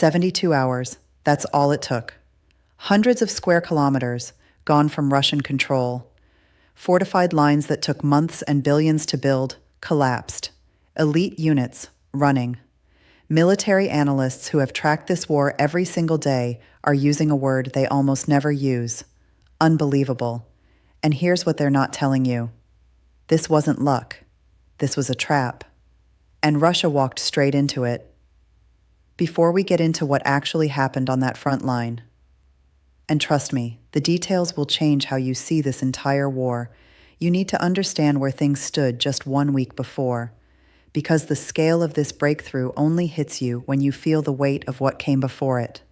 72 hours, that's all it took. Hundreds of square kilometers gone from Russian control. Fortified lines that took months and billions to build collapsed. Elite units running. Military analysts who have tracked this war every single day are using a word they almost never use. Unbelievable. And here's what they're not telling you. This wasn't luck. This was a trap. And Russia walked straight into it. Before we get into what actually happened on that front line, and trust me, the details will change how you see this entire war. You need to understand where things stood just 1 week before, because the scale of this breakthrough only hits you when you feel the weight of what came before it.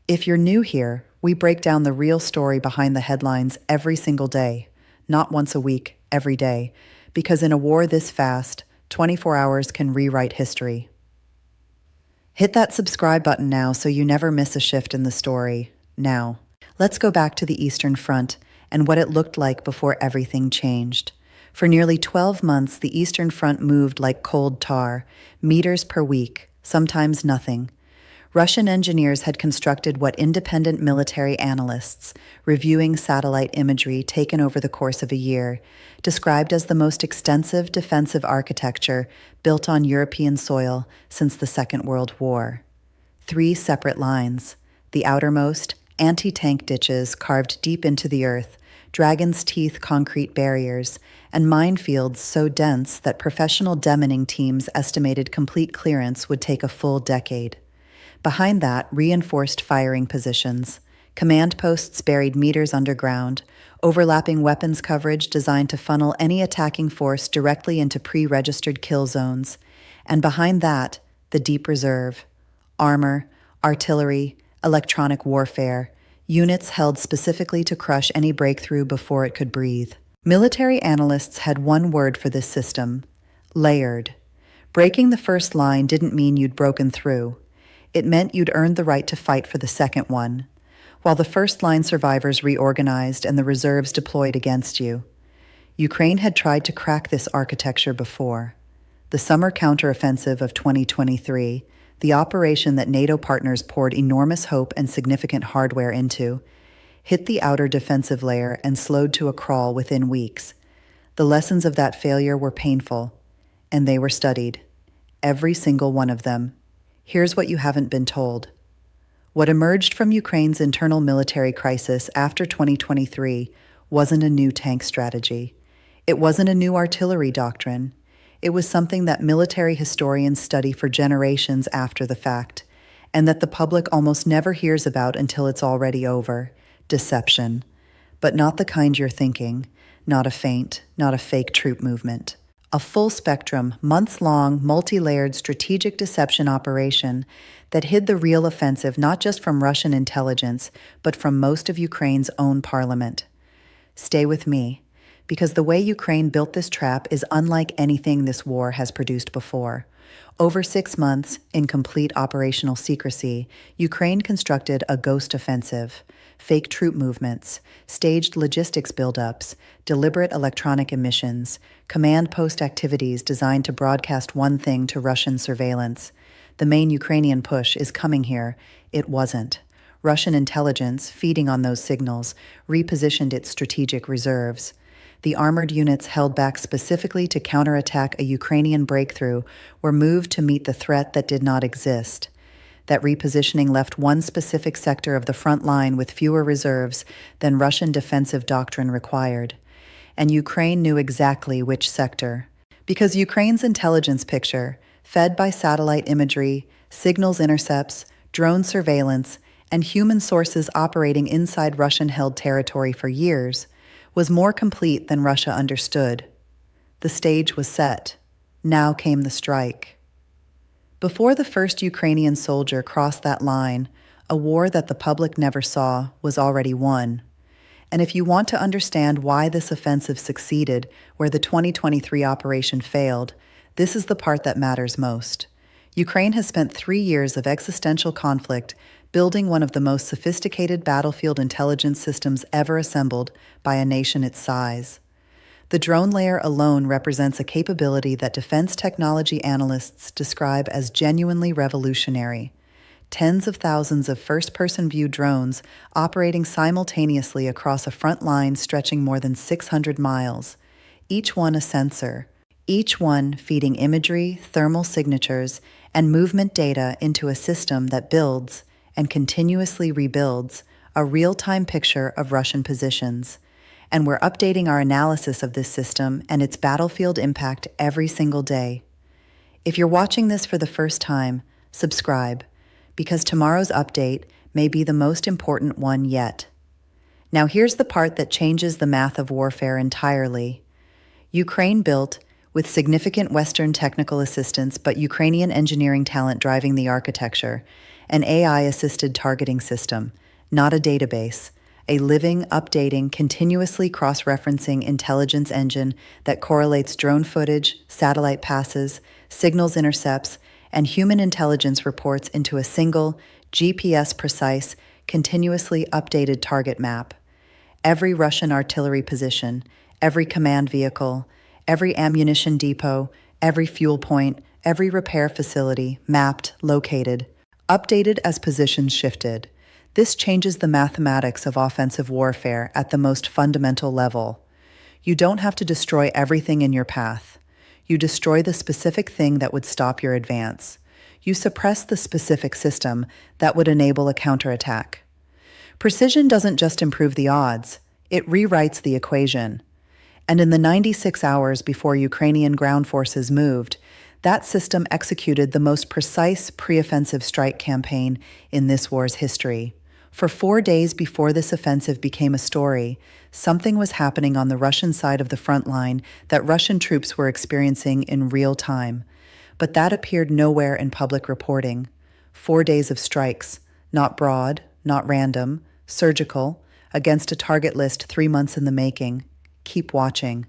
If you're new here, we break down the real story behind the headlines every single day, not once a week, every day, because in a war this fast, 24 hours can rewrite history. Hit that subscribe button now so you never miss a shift in the story. Now, let's go back to the Eastern Front and what it looked like before everything changed. For nearly 12 months, the Eastern Front moved like cold tar, meters per week, sometimes nothing. Russian engineers had constructed what independent military analysts, reviewing satellite imagery taken over the course of a year, described as the most extensive defensive architecture built on European soil since the Second World War. 3 separate lines, the outermost, anti-tank ditches carved deep into the earth, dragon's teeth concrete barriers, and minefields so dense that professional demining teams estimated complete clearance would take a full decade. Behind that, reinforced firing positions, command posts buried meters underground, overlapping weapons coverage designed to funnel any attacking force directly into pre-registered kill zones, and behind that, the deep reserve, armor, artillery, electronic warfare, units held specifically to crush any breakthrough before it could breathe. Military analysts had one word for this system: layered. Breaking the first line didn't mean you'd broken through. It meant you'd earned the right to fight for the second one, while the first line survivors reorganized and the reserves deployed against you. Ukraine had tried to crack this architecture before. The summer counteroffensive of 2023, the operation that NATO partners poured enormous hope and significant hardware into, hit the outer defensive layer and slowed to a crawl within weeks. The lessons of that failure were painful, and they were studied. Every single one of them. Here's what you haven't been told. What emerged from Ukraine's internal military crisis after 2023 wasn't a new tank strategy. It wasn't a new artillery doctrine. It was something that military historians study for generations after the fact, and that the public almost never hears about until it's already over. Deception. But not the kind you're thinking. Not a feint, not a fake troop movement. A full-spectrum, months-long, multi-layered strategic deception operation that hid the real offensive not just from Russian intelligence, but from most of Ukraine's own parliament. Stay with me, because the way Ukraine built this trap is unlike anything this war has produced before. Over 6 months, in complete operational secrecy, Ukraine constructed a ghost offensive, fake troop movements, staged logistics buildups, deliberate electronic emissions, command post activities designed to broadcast one thing to Russian surveillance. The main Ukrainian push is coming here. It wasn't. Russian intelligence, feeding on those signals, repositioned its strategic reserves. The armored units held back specifically to counterattack a Ukrainian breakthrough were moved to meet the threat that did not exist. That repositioning left one specific sector of the front line with fewer reserves than Russian defensive doctrine required. And Ukraine knew exactly which sector. Because Ukraine's intelligence picture, fed by satellite imagery, signals intercepts, drone surveillance, and human sources operating inside Russian-held territory for years, was more complete than Russia understood. The stage was set. Now came the strike. Before the first Ukrainian soldier crossed that line, a war that the public never saw was already won. And if you want to understand why this offensive succeeded where the 2023 operation failed, this is the part that matters most. Ukraine has spent 3 years of existential conflict building one of the most sophisticated battlefield intelligence systems ever assembled by a nation its size. The drone layer alone represents a capability that defense technology analysts describe as genuinely revolutionary. tens of thousands of first-person view drones operating simultaneously across a front line stretching more than 600 miles, each one a sensor, each one feeding imagery, thermal signatures, and movement data into a system that builds and continuously rebuilds a real-time picture of Russian positions. And we're updating our analysis of this system and its battlefield impact every single day. If you're watching this for the first time, subscribe, because tomorrow's update may be the most important one yet. Now here's the part that changes the math of warfare entirely. Ukraine built, with significant Western technical assistance but Ukrainian engineering talent driving the architecture, an AI-assisted targeting system, not a database, a living, updating, continuously cross-referencing intelligence engine that correlates drone footage, satellite passes, signals intercepts, and human intelligence reports into a single, GPS-precise, continuously updated target map. Every Russian artillery position, every command vehicle, every ammunition depot, every fuel point, every repair facility, mapped, located, updated as positions shifted. This changes the mathematics of offensive warfare at the most fundamental level. You don't have to destroy everything in your path. You destroy the specific thing that would stop your advance. You suppress the specific system that would enable a counterattack. Precision doesn't just improve the odds, it rewrites the equation. And in the 96 hours before Ukrainian ground forces moved, that system executed the most precise pre-offensive strike campaign in this war's history. For 4 days before this offensive became a story, something was happening on the Russian side of the front line that Russian troops were experiencing in real time. But that appeared nowhere in public reporting. 4 days of strikes, not broad, not random, surgical, against a target list 3 months in the making. Keep watching.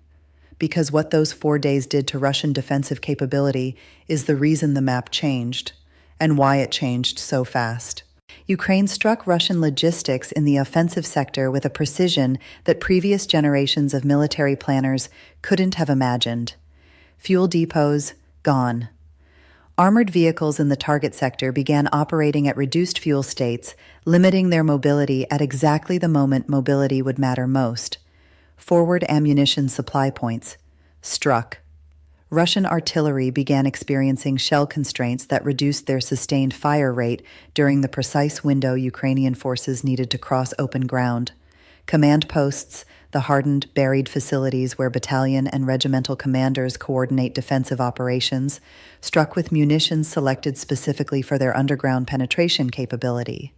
Because what those 4 days did to Russian defensive capability is the reason the map changed, and why it changed so fast. Ukraine struck Russian logistics in the offensive sector with a precision that previous generations of military planners couldn't have imagined. Fuel depots, gone. Armored vehicles in the target sector began operating at reduced fuel states, limiting their mobility at exactly the moment mobility would matter most. Forward ammunition supply points, struck. Russian artillery began experiencing shell constraints that reduced their sustained fire rate during the precise window Ukrainian forces needed to cross open ground. Command posts, the hardened, buried facilities where battalion and regimental commanders coordinate defensive operations, struck with munitions selected specifically for their underground penetration capability.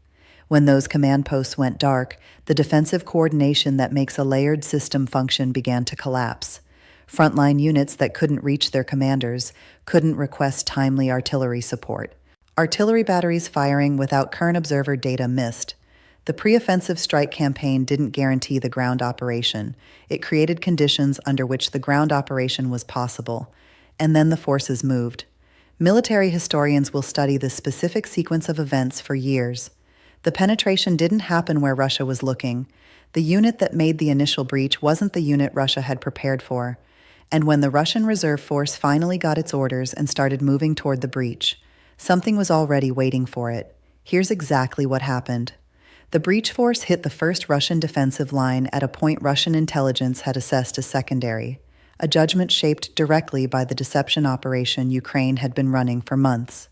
When those command posts went dark, the defensive coordination that makes a layered system function began to collapse. Frontline units that couldn't reach their commanders couldn't request timely artillery support. Artillery batteries firing without current observer data missed. The pre-offensive strike campaign didn't guarantee the ground operation. It created conditions under which the ground operation was possible. And then the forces moved. Military historians will study this specific sequence of events for years. The penetration didn't happen where Russia was looking. The unit that made the initial breach wasn't the unit Russia had prepared for. And when the Russian reserve force finally got its orders and started moving toward the breach, something was already waiting for it. Here's exactly what happened. The breach force hit the first Russian defensive line at a point Russian intelligence had assessed as secondary, a judgment shaped directly by the deception operation Ukraine had been running for months.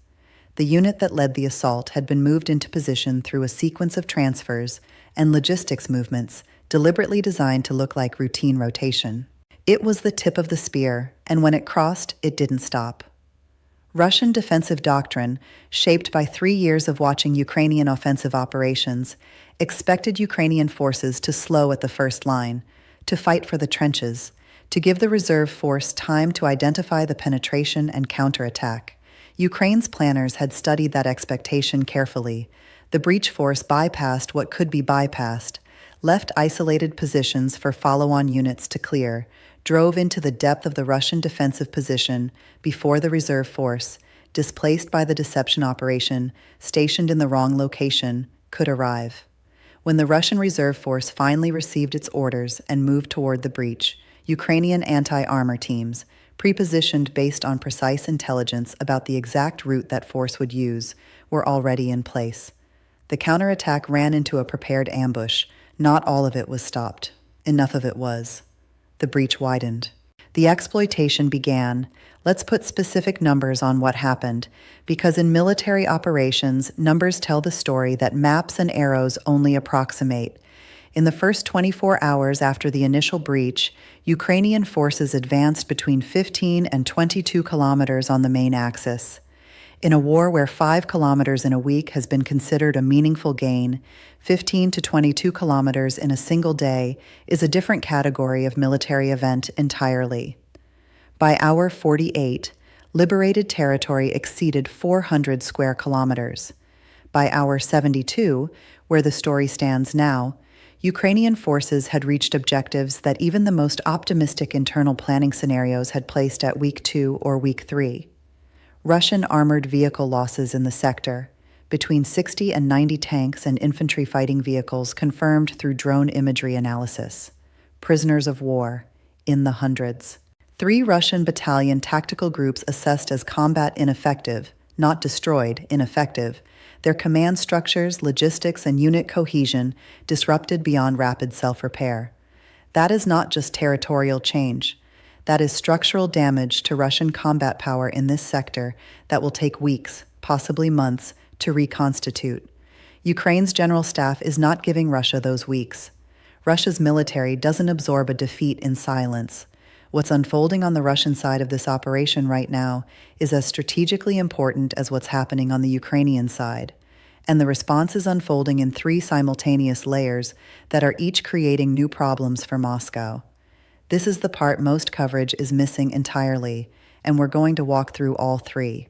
The unit that led the assault had been moved into position through a sequence of transfers and logistics movements deliberately designed to look like routine rotation. It was the tip of the spear, and when it crossed, it didn't stop. Russian defensive doctrine, shaped by 3 years of watching Ukrainian offensive operations, expected Ukrainian forces to slow at the first line, to fight for the trenches, to give the reserve force time to identify the penetration and counterattack. Ukraine's planners had studied that expectation carefully. The breach force bypassed what could be bypassed, left isolated positions for follow-on units to clear, drove into the depth of the Russian defensive position before the reserve force, displaced by the deception operation, stationed in the wrong location, could arrive. When the Russian reserve force finally received its orders and moved toward the breach, Ukrainian anti-armor teams, prepositioned based on precise intelligence about the exact route that force would use, were already in place. The counterattack ran into a prepared ambush. Not all of it was stopped. Enough of it was. The breach widened. The exploitation began. Let's put specific numbers on what happened, because in military operations, numbers tell the story that maps and arrows only approximate. In the first 24 hours after the initial breach, Ukrainian forces advanced between 15 and 22 kilometers on the main axis. In a war where 5 kilometers in a week has been considered a meaningful gain, 15 to 22 kilometers in a single day is a different category of military event entirely. By hour 48, liberated territory exceeded 400 square kilometers. By hour 72, where the story stands now, Ukrainian forces had reached objectives that even the most optimistic internal planning scenarios had placed at week 2 or week 3. Russian armored vehicle losses in the sector, between 60 and 90 tanks and infantry fighting vehicles confirmed through drone imagery analysis. Prisoners of war, in the hundreds. 3 Russian battalion tactical groups assessed as combat ineffective, not destroyed, ineffective, their command structures, logistics, and unit cohesion disrupted beyond rapid self-repair. That is not just territorial change. That is structural damage to Russian combat power in this sector that will take weeks, possibly months, to reconstitute. Ukraine's general staff is not giving Russia those weeks. Russia's military doesn't absorb a defeat in silence. What's unfolding on the Russian side of this operation right now is as strategically important as what's happening on the Ukrainian side. And the response is unfolding in 3 simultaneous layers that are each creating new problems for Moscow. This is the part most coverage is missing entirely, and we're going to walk through all 3.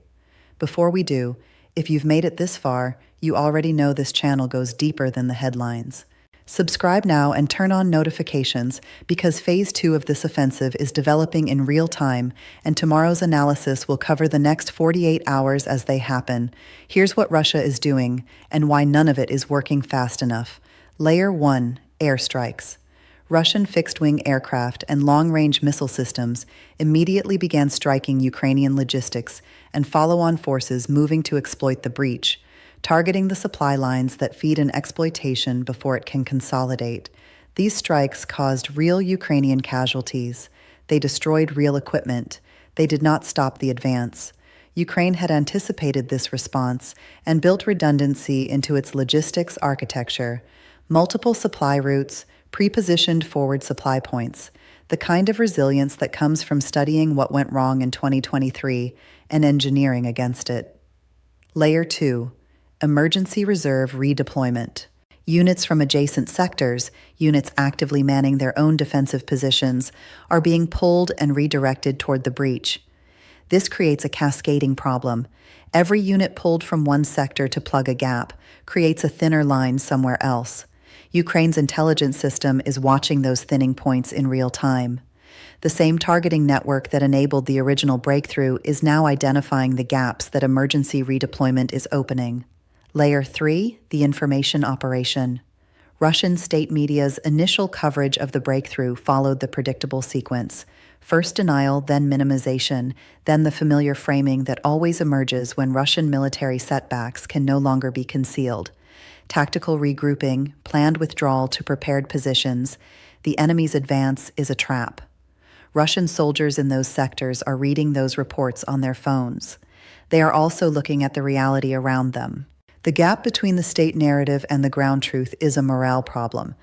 Before we do, if you've made it this far, you already know this channel goes deeper than the headlines. Subscribe now and turn on notifications because Phase 2 of this offensive is developing in real time, and tomorrow's analysis will cover the next 48 hours as they happen. Here's what Russia is doing and why none of it is working fast enough. Layer 1, airstrikes. Russian fixed-wing aircraft and long-range missile systems immediately began striking Ukrainian logistics and follow-on forces moving to exploit the breach, targeting the supply lines that feed an exploitation before it can consolidate. These strikes caused real Ukrainian casualties. They destroyed real equipment. They did not stop the advance. Ukraine had anticipated this response and built redundancy into its logistics architecture, multiple supply routes, pre-positioned forward supply points, the kind of resilience that comes from studying what went wrong in 2023 and engineering against it. Layer 2, emergency reserve redeployment. Units from adjacent sectors, units actively manning their own defensive positions, are being pulled and redirected toward the breach. This creates a cascading problem. Every unit pulled from one sector to plug a gap creates a thinner line somewhere else. Ukraine's intelligence system is watching those thinning points in real time. The same targeting network that enabled the original breakthrough is now identifying the gaps that emergency redeployment is opening. Layer 3, the information operation. Russian state media's initial coverage of the breakthrough followed the predictable sequence. First denial, then minimization, then the familiar framing that always emerges when Russian military setbacks can no longer be concealed. Tactical regrouping, planned withdrawal to prepared positions, the enemy's advance is a trap. Russian soldiers in those sectors are reading those reports on their phones. They are also looking at the reality around them. The gap between the state narrative and the ground truth is a morale problem,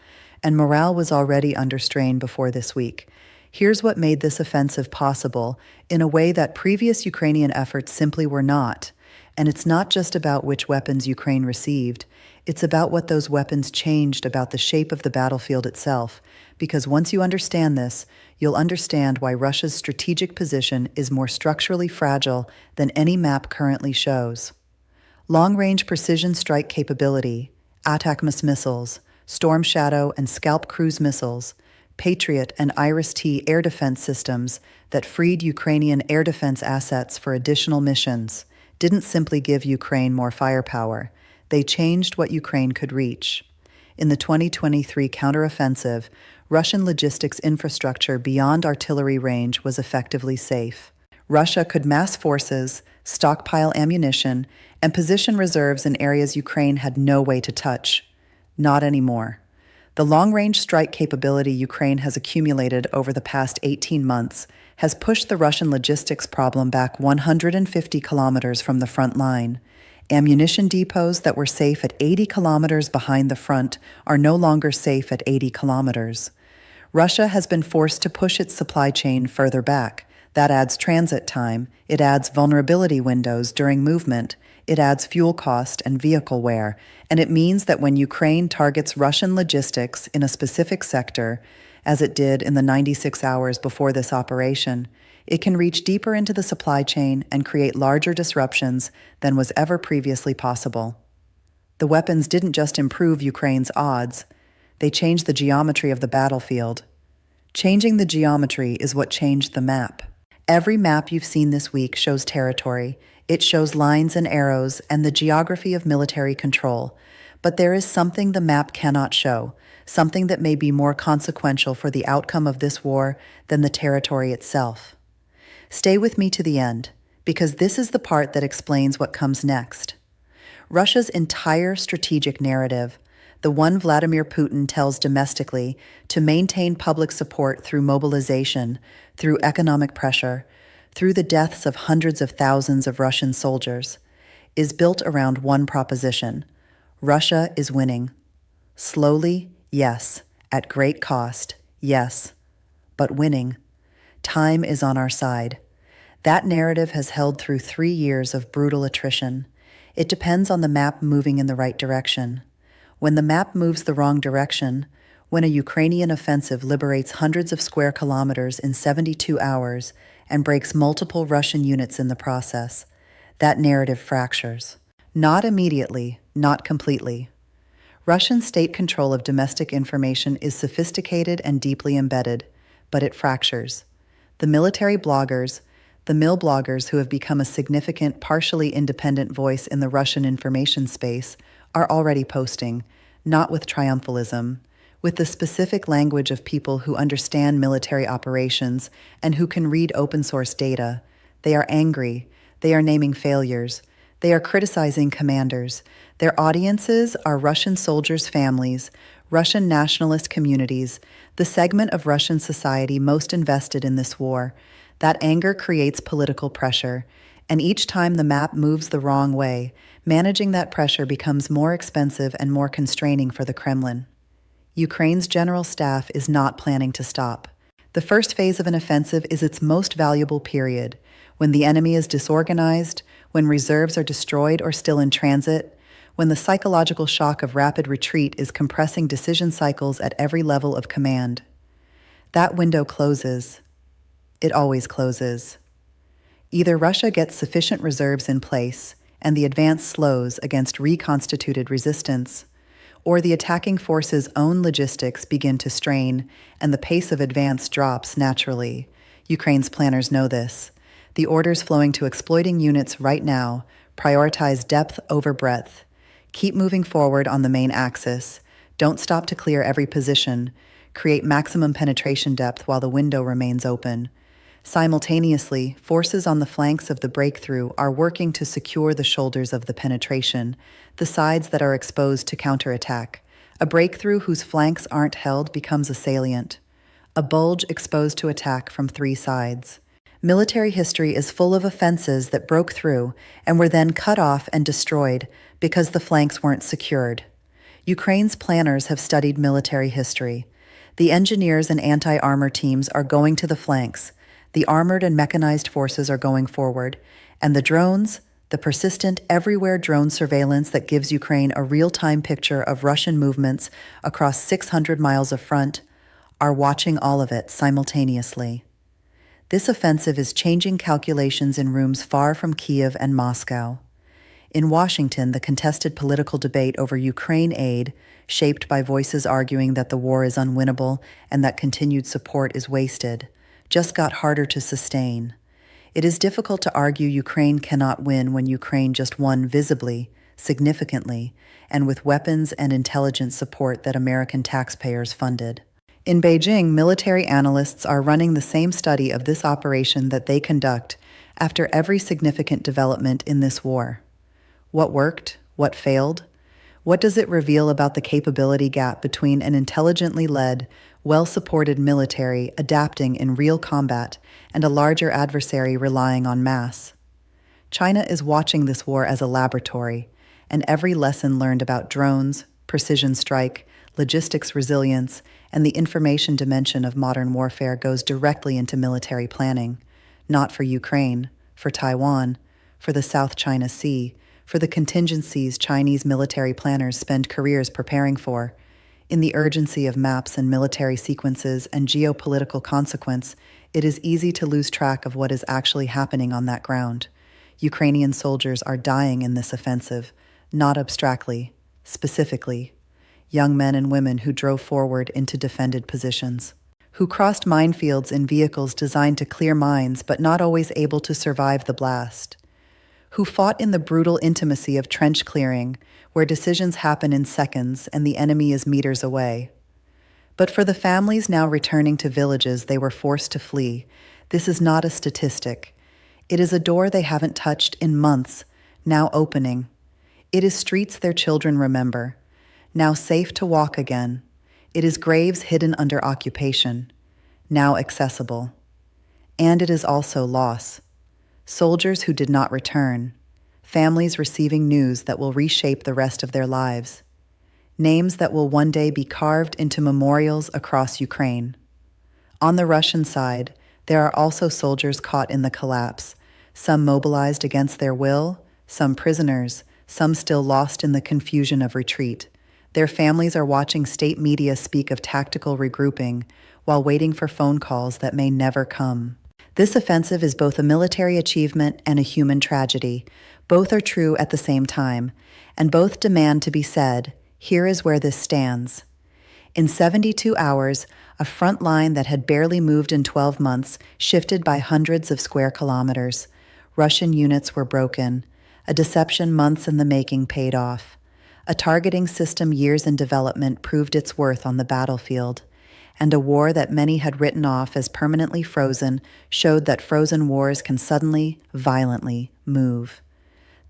and morale was already under strain before this week. Here's what made this offensive possible in a way that previous Ukrainian efforts simply were not. And it's not just about which weapons Ukraine received. It's about what those weapons changed about the shape of the battlefield itself, because once you understand this, you'll understand why Russia's strategic position is more structurally fragile than any map currently shows. Long-range precision strike capability, ATACMS missiles, Storm Shadow and Scalp cruise missiles, Patriot and Iris-T air defense systems that freed Ukrainian air defense assets for additional missions, didn't simply give Ukraine more firepower. They changed what Ukraine could reach. In the 2023 counteroffensive, Russian logistics infrastructure beyond artillery range was effectively safe. Russia could mass forces, stockpile ammunition, and position reserves in areas Ukraine had no way to touch. Not anymore. The long-range strike capability Ukraine has accumulated over the past 18 months has pushed the Russian logistics problem back 150 kilometers from the front line. Ammunition depots that were safe at 80 kilometers behind the front are no longer safe at 80 kilometers. Russia has been forced to push its supply chain further back. That adds transit time, it adds vulnerability windows during movement, it adds fuel cost and vehicle wear, and it means that when Ukraine targets Russian logistics in a specific sector, as it did in the 96 hours before this operation, it can reach deeper into the supply chain and create larger disruptions than was ever previously possible. The weapons didn't just improve Ukraine's odds, they changed the geometry of the battlefield. Changing the geometry is what changed the map. Every map you've seen this week shows territory. It shows lines and arrows and the geography of military control. But there is something the map cannot show, something that may be more consequential for the outcome of this war than the territory itself. Stay with me to the end, because this is the part that explains what comes next. Russia's entire strategic narrative, the one Vladimir Putin tells domestically to maintain public support through mobilization, through economic pressure, through the deaths of hundreds of thousands of Russian soldiers, is built around one proposition: Russia is winning. Slowly, yes. At great cost, yes. But winning. Time is on our side. That narrative has held through 3 years of brutal attrition. It depends on the map moving in the right direction. When the map moves the wrong direction, when a Ukrainian offensive liberates hundreds of square kilometers in 72 hours and breaks multiple Russian units in the process, that narrative fractures. Not immediately, not completely. Russian state control of domestic information is sophisticated and deeply embedded, but it fractures. The military bloggers, the MIL bloggers who have become a significant, partially independent voice in the Russian information space, are already posting, not with triumphalism, with the specific language of people who understand military operations and who can read open-source data. They are angry. They are naming failures. They are criticizing commanders. Their audiences are Russian soldiers' families, Russian nationalist communities, the segment of Russian society most invested in this war. That anger creates political pressure, and each time the map moves the wrong way, managing that pressure becomes more expensive and more constraining for the Kremlin. Ukraine's general staff is not planning to stop. The first phase of an offensive is its most valuable period, when the enemy is disorganized, when reserves are destroyed or still in transit, when the psychological shock of rapid retreat is compressing decision cycles at every level of command. That window closes. It always closes. Either Russia gets sufficient reserves in place and the advance slows against reconstituted resistance, or the attacking force's own logistics begin to strain and the pace of advance drops naturally. Ukraine's planners know this. The orders flowing to exploiting units right now prioritize depth over breadth. Keep moving forward on the main axis. Don't stop to clear every position. Create maximum penetration depth while the window remains open. Simultaneously, forces on the flanks of the breakthrough are working to secure the shoulders of the penetration, the sides that are exposed to counterattack. A breakthrough whose flanks aren't held becomes a salient, a bulge exposed to attack from 3 sides. Military history is full of offenses that broke through and were then cut off and destroyed because the flanks weren't secured. Ukraine's planners have studied military history. The engineers and anti-armor teams are going to the flanks. The armored and mechanized forces are going forward, and the drones, the persistent everywhere drone surveillance that gives Ukraine a real-time picture of Russian movements across 600 miles of front, are watching all of it simultaneously. This offensive is changing calculations in rooms far from Kiev and Moscow. In Washington, the contested political debate over Ukraine aid, shaped by voices arguing that the war is unwinnable and that continued support is wasted, just got harder to sustain. It is difficult to argue Ukraine cannot win when Ukraine just won visibly, significantly, and with weapons and intelligence support that American taxpayers funded. In Beijing, military analysts are running the same study of this operation that they conduct after every significant development in this war. What worked? What failed? What does it reveal about the capability gap between an intelligently led, well-supported military adapting in real combat and a larger adversary relying on mass? China is watching this war as a laboratory, and every lesson learned about drones, precision strike, logistics resilience, and the information dimension of modern warfare goes directly into military planning, not for Ukraine, for Taiwan, for the South China Sea, for the contingencies Chinese military planners spend careers preparing for. In the urgency of maps and military sequences and geopolitical consequence, it is easy to lose track of what is actually happening on that ground. Ukrainian soldiers are dying in this offensive, not abstractly, specifically. Young men and women who drove forward into defended positions, who crossed minefields in vehicles designed to clear mines but not always able to survive the blast, who fought in the brutal intimacy of trench clearing, where decisions happen in seconds and the enemy is meters away. But for the families now returning to villages they were forced to flee, this is not a statistic. It is a door they haven't touched in months, now opening. It is streets their children remember, now safe to walk again. It is graves hidden under occupation, now accessible. And it is also loss. Soldiers who did not return, families receiving news that will reshape the rest of their lives, names that will one day be carved into memorials across Ukraine. On the Russian side, there are also soldiers caught in the collapse, some mobilized against their will, some prisoners, some still lost in the confusion of retreat. Their families are watching state media speak of tactical regrouping while waiting for phone calls that may never come. This offensive is both a military achievement and a human tragedy. Both are true at the same time, and both demand to be said. Here is where this stands. In 72 hours, a front line that had barely moved in 12 months shifted by hundreds of square kilometers. Russian units were broken. A deception months in the making paid off. A targeting system years in development proved its worth on the battlefield. And a war that many had written off as permanently frozen showed that frozen wars can suddenly, violently move.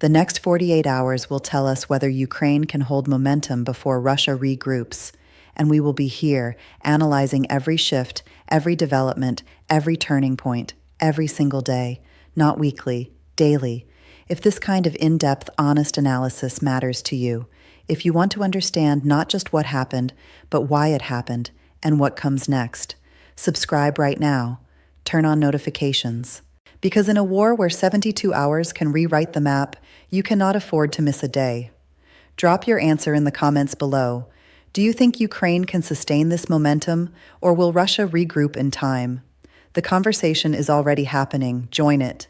The next 48 hours will tell us whether Ukraine can hold momentum before Russia regroups, and we will be here analyzing every shift, every development, every turning point, every single day, not weekly, daily. If this kind of in-depth, honest analysis matters to you, if you want to understand not just what happened, but why it happened, and what comes next, subscribe right now. Turn on notifications. Because in a war where 72 hours can rewrite the map, you cannot afford to miss a day. Drop your answer in the comments below. Do you think Ukraine can sustain this momentum, or will Russia regroup in time? The conversation is already happening. Join it.